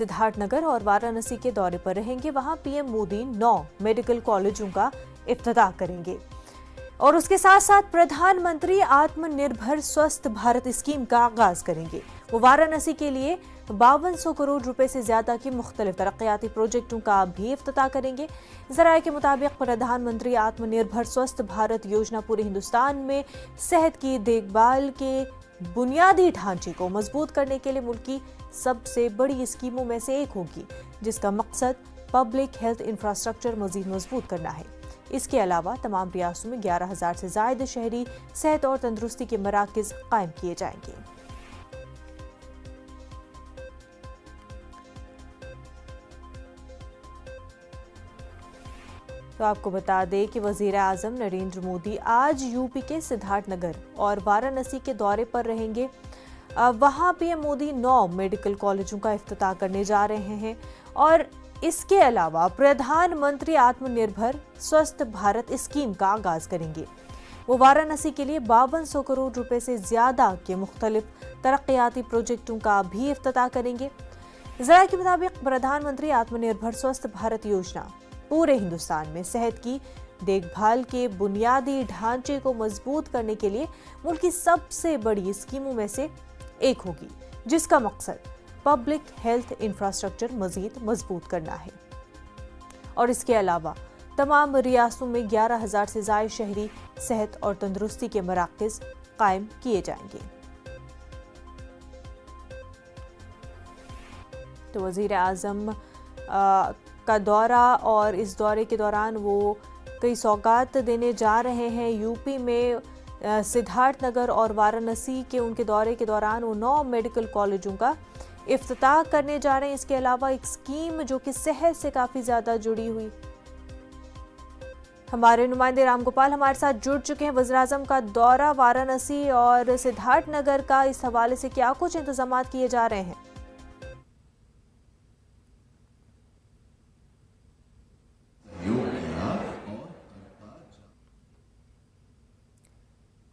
सिद्धार्थनगर और वाराणसी के दौरे पर रहेंगे। वहां पीएम मोदी 9 मेडिकल कॉलेजों का इफ्तिताह करेंगे और उसके साथ साथ प्रधानमंत्री आत्मनिर्भर स्वस्थ भारत स्कीम का आगाज करेंगे। वो वाराणसी के लिए 5200 करोड़ रुपए से ज्यादा की मुख्तलिफ तरक्याती प्रोजेक्टों का भी इफ्तिताह करेंगे। जराये के मुताबिक प्रधानमंत्री आत्मनिर्भर स्वस्थ भारत योजना पूरे हिंदुस्तान में सेहत की देखभाल के बुनियादी ढांचे को मजबूत करने के लिए मुल्क की सबसे बड़ी स्कीमों में से एक होगी, जिसका मकसद पब्लिक हेल्थ इंफ्रास्ट्रक्चर मजीद मजबूत करना है। इसके अलावा तमाम रियासतों में 11,000 से ज्यादा शहरी सेहत और तंदुरुस्ती के मराकज कायम किए जाएंगे। तो आपको बता दें कि वजीर आजम नरेंद्र मोदी आज यूपी के सिद्धार्थनगर और वाराणसी के दौरे पर रहेंगे। वहां पीएम मोदी 9 मेडिकल कॉलेजों का इफ्तिताह करने जा रहे हैं और इसके अलावा प्रधानमंत्री आत्मनिर्भर स्वस्थ भारत स्कीम का आगाज करेंगे। वो वाराणसी के लिए 5200 करोड़ रुपए से ज्यादा के मुख्तलिफ तरक्याती प्रोजेक्टों का भी इफ्तिताह करेंगे। जराये के मुताबिक प्रधानमंत्री आत्मनिर्भर स्वस्थ भारत योजना पूरे हिंदुस्तान में सेहत की देखभाल के बुनियादी ढांचे को मजबूत करने के लिए मुल्क की सबसे बड़ी स्कीमों में से एक होगी, जिसका मकसद पब्लिक हेल्थ इंफ्रास्ट्रक्चर मजीद मजबूत करना है। और इसके अलावा तमाम रियासतों में 11,000 से ज्यादा शहरी सेहत और तंदुरुस्ती के मराकज कायम किए जाएंगे। तो वजीर आजम का दौरा और इस दौरे के दौरान वो कई सौगात देने जा रहे हैं। यूपी में सिद्धार्थनगर और वाराणसी के उनके दौरे के दौरान वो 9 मेडिकल कॉलेजों का इफ्तिताह करने जा रहे हैं। इसके अलावा एक स्कीम जो कि सेहत से काफी ज्यादा जुड़ी हुई, हमारे नुमाइंदे रामगोपाल हमारे साथ जुड़ चुके हैं। वज़ीर आज़म का दौरा वाराणसी और सिद्धार्थनगर का, इस हवाले से क्या कुछ इंतजाम किए जा रहे हैं?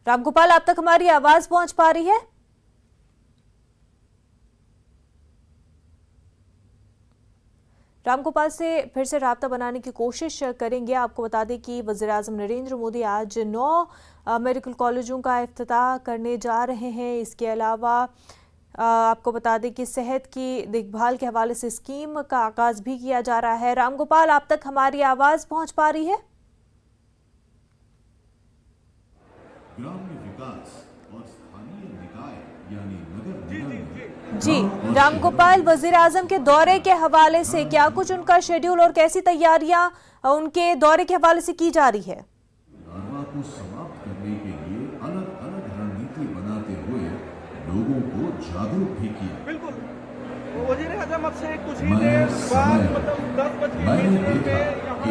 रामगोपाल, आप तक हमारी आवाज पहुंच पा रही है? रामगोपाल से फिर से राब्ता बनाने की कोशिश करेंगे। आपको बता दें कि वज़ीर आज़म नरेंद्र मोदी आज 9 मेडिकल कॉलेजों का इफ्तिताह करने जा रहे हैं। इसके अलावा आपको बता दें कि सेहत की देखभाल के हवाले से स्कीम का आगाज भी किया जा रहा है। रामगोपाल, आप तक हमारी आवाज पहुंच पा रही है? ग्राम्य विकास और स्थानीय निकाय यानी नगर जी रामगोपाल, वजीर आजम के दौरे के हवाले से क्या कुछ उनका शेड्यूल और कैसी तैयारियां उनके दौरे के हवाले से की जा रही है? लार्वा को समाप्त करने के लिए अलग अलग रणनीति बनाते हुए लोगों को जागरूक भी किया। बिल्कुल, वजीर आजम अब से कुछ ही देर बाद मतलब 10:20 पे यहाँ पे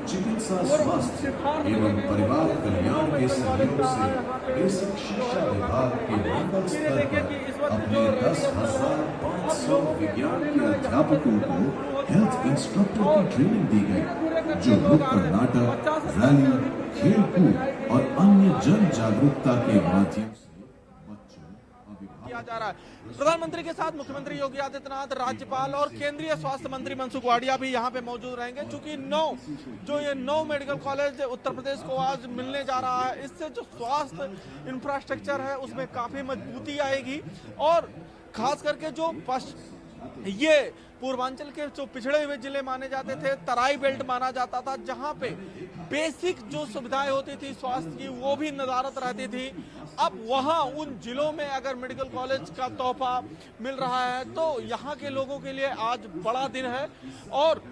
चिकित्सा स्वास्थ्य एवं परिवार कल्याण के सहयोग से बेसिक शिक्षा विभाग के मंडल स्तर पर अपने 10,500 विज्ञान के अध्यापकों को हेल्थ इंस्ट्रक्टर की ट्रेनिंग दी गई, जो नुक्कड़ नाटक, रैली, खेलकूद और अन्य जन जागरूकता के माध्यम से किया जा रहा है। प्रधानमंत्री के साथ मुख्यमंत्री योगी आदित्यनाथ, राज्यपाल और केंद्रीय स्वास्थ्य मंत्री मनसुख वाडिया भी यहाँ पे मौजूद रहेंगे। चूंकि 9 मेडिकल कॉलेज उत्तर प्रदेश को आज मिलने जा रहा है, इससे जो स्वास्थ्य इंफ्रास्ट्रक्चर है उसमें काफी मजबूती आएगी और खास करके जो ये पूर्वांचल के जो पिछड़े हुए जिले माने जाते थे, तराई बेल्ट माना जाता था, जहां पे बेसिक जो सुविधाएं होती थी स्वास्थ्य की वो भी नदारत रहती थी, अब वहां उन जिलों में अगर मेडिकल कॉलेज का तोहफा मिल रहा है तो यहाँ के लोगों के लिए आज बड़ा दिन है। और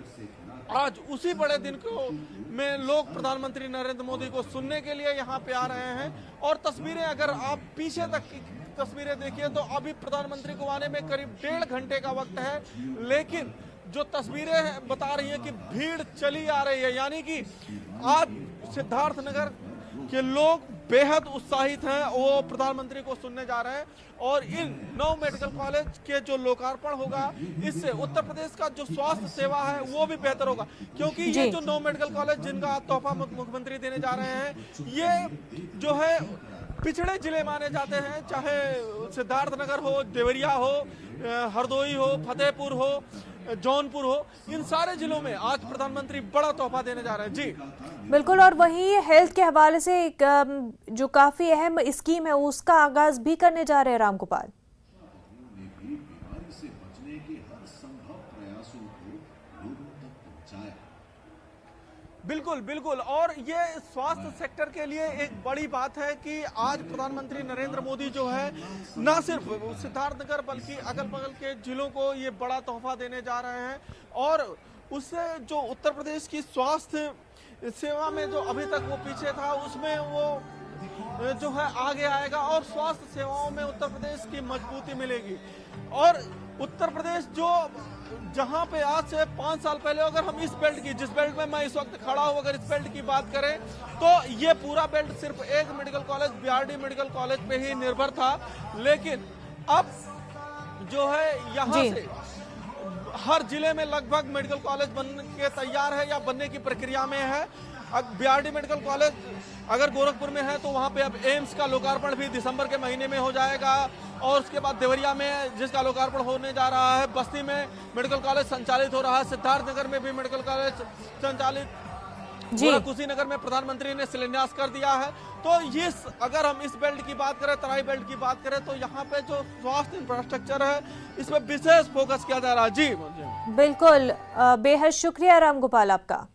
आज उसी बड़े दिन को में लोग प्रधानमंत्री नरेंद्र मोदी को सुनने के लिए यहाँ पे आ रहे हैं। और तस्वीरें अगर आप पीछे तक की तस्वीरें देखिए तो अभी प्रधानमंत्री को आने में करीब 1.5 घंटे का वक्त है, लेकिन जो तस्वीरें बता रही हैं कि भीड़ चली आ रही है, यानी कि आज सिद्धार्थनगर के लोग बेहद उत्साहित हैं, वो प्रधानमंत्री को सुनने जा रहे हैं। और इन 9 मेडिकल कॉलेज के जो लोकार्पण होगा, इससे उत्तर प्रदेश का जो स्वास्थ्य सेवा है वो भी बेहतर होगा, क्योंकि ये जो 9 मेडिकल कॉलेज जिनका तोहफा मुख्यमंत्री देने जा रहे हैं, ये जो है पिछड़े जिले माने जाते हैं, चाहे सिद्धार्थनगर हो, देवरिया हो, हरदोई हो, फतेहपुर हो, जौनपुर हो, इन सारे जिलों में आज प्रधानमंत्री बड़ा तोहफा देने जा रहे हैं। जी बिल्कुल, और वहीं हेल्थ के हवाले से एक जो काफी अहम स्कीम है उसका आगाज भी करने जा रहे हैं रामगोपाल। बीमारी से बचने के हर संभव प्रयासों को लोगों तक पहुंचाया। बिल्कुल बिल्कुल, और ये स्वास्थ्य सेक्टर के लिए एक बड़ी बात है कि आज प्रधानमंत्री नरेंद्र मोदी जो है न सिर्फ सिद्धार्थनगर बल्कि अगल बगल के जिलों को ये बड़ा तोहफा देने जा रहे हैं, और उससे जो उत्तर प्रदेश की स्वास्थ्य सेवा में जो अभी तक वो पीछे था उसमें वो जो है आगे आएगा और स्वास्थ्य सेवाओं में उत्तर प्रदेश की मजबूती मिलेगी। और उत्तर प्रदेश जो जहां पे आज से 5 साल पहले अगर हम इस बेल्ट की, जिस बेल्ट में मैं इस वक्त खड़ा हूं, अगर इस बेल्ट की बात करें तो ये पूरा बेल्ट सिर्फ एक medical college BRD medical college पे ही निर्भर था, लेकिन अब जो है यहाँ से हर जिले में लगभग मेडिकल कॉलेज बन के तैयार है या बनने की प्रक्रिया में है। अब बीआरडी मेडिकल कॉलेज अगर गोरखपुर में है तो वहां पे अब एम्स का लोकार्पण भी दिसंबर के महीने में हो जाएगा, और उसके बाद देवरिया में जिसका लोकार्पण होने जा रहा है, बस्ती में मेडिकल कॉलेज संचालित हो रहा है, सिद्धार्थनगर में भी मेडिकल कॉलेज संचालित, कुशीनगर में प्रधानमंत्री ने शिलान्यास कर दिया है। तो ये अगर हम इस बेल्ट की बात करें, तराई बेल्ट की बात करें, तो यहाँ पे जो स्वास्थ्य इंफ्रास्ट्रक्चर है इसमें विशेष फोकस किया जा रहा है। जी बिल्कुल, बेहद शुक्रिया रामगोपाल आपका।